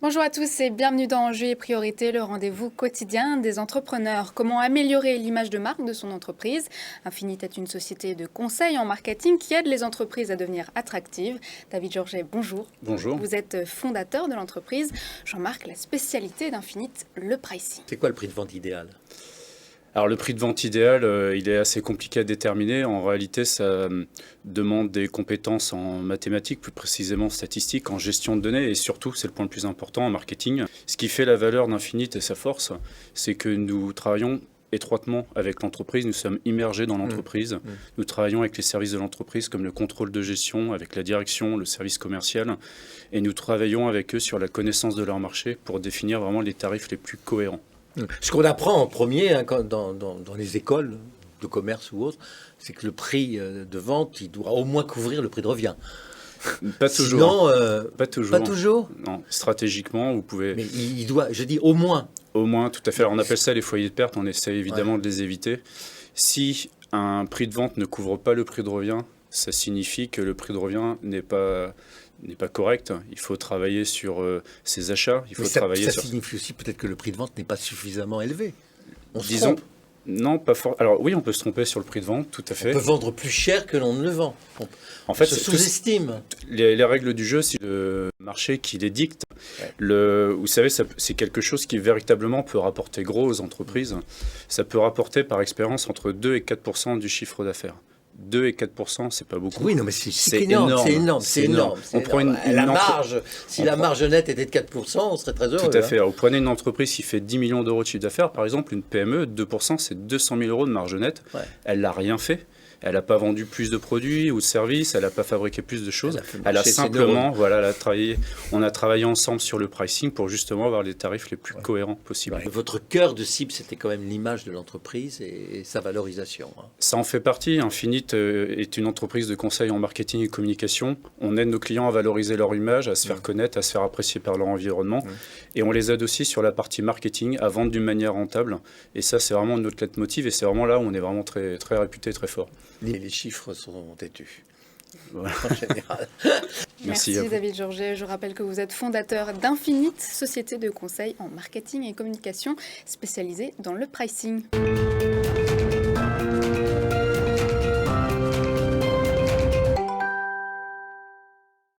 Bonjour à tous et bienvenue dans Enjeux et Priorités, le rendez-vous quotidien des entrepreneurs. Comment améliorer l'image de marque de son entreprise? Infinite est une société de conseil en marketing qui aide les entreprises à devenir attractives. David Georget, bonjour. Bonjour. Vous êtes fondateur de l'entreprise. Jean-Marc, la spécialité d'Infinite, le pricing. C'est quoi le prix de vente idéal? Alors le prix de vente idéal, il est assez compliqué à déterminer. En réalité, ça demande des compétences en mathématiques, plus précisément statistiques, en gestion de données et surtout, c'est le point le plus important, en marketing. Ce qui fait la valeur d'Infinite et sa force, c'est que nous travaillons étroitement avec l'entreprise, nous sommes immergés dans l'entreprise. Nous travaillons avec les services de l'entreprise comme le contrôle de gestion, avec la direction, le service commercial et nous travaillons avec eux sur la connaissance de leur marché pour définir vraiment les tarifs les plus cohérents. Ce qu'on apprend en premier dans les écoles de commerce ou autres, c'est que le prix de vente, il doit au moins couvrir le prix de revient. Pas toujours. Sinon, Pas toujours. Pas toujours. Non, stratégiquement, vous pouvez... Mais il doit, je dis au moins. Au moins, tout à fait. Alors, on appelle ça les foyers de perte. On essaie évidemment de les éviter. Si un prix de vente ne couvre pas le prix de revient, ça signifie que le prix de revient n'est pas correct. Il faut travailler sur ses achats. Il faut travailler ça sur... signifie aussi peut-être que le prix de vente n'est pas suffisamment élevé. On se Disons, trompe. non, pas fort. Alors oui, on peut se tromper sur le prix de vente, tout à fait. On peut vendre plus cher que l'on ne le vend. En fait, on se sous-estime. Les règles du jeu, c'est le marché qui les dicte. Ouais. Vous savez, c'est quelque chose qui véritablement peut rapporter gros aux entreprises. Ça peut rapporter par expérience entre 2 et 4% du chiffre d'affaires. 2 et 4%, c'est pas beaucoup. Oui, non, mais c'est énorme. C'est énorme. On prend la marge, si la marge nette était de 4%, on serait très heureux. Tout à fait. Alors, vous prenez une entreprise qui fait 10 millions d'euros de chiffre d'affaires, par exemple, une PME, 2%, c'est 200 000 euros de marge nette. Ouais. Elle n'a rien fait. Elle n'a pas vendu plus de produits ou de services, elle n'a pas fabriqué plus de choses. Elle a simplement, on a travaillé ensemble sur le pricing pour justement avoir les tarifs les plus cohérents possibles. Ouais. Votre cœur de cible, c'était quand même l'image de l'entreprise et sa valorisation. Ça en fait partie. Infinite est une entreprise de conseil en marketing et communication. On aide nos clients à valoriser leur image, à se faire connaître, à se faire apprécier par leur environnement. Et on les aide aussi sur la partie marketing, à vendre d'une manière rentable. Et ça, c'est vraiment notre leitmotiv et c'est vraiment là où on est vraiment très, très réputé, très fort. Les chiffres sont têtus. Voilà. En général. Merci David Georget. Je rappelle que vous êtes fondateur d'Infinite, société de conseil en marketing et communication spécialisée dans le pricing.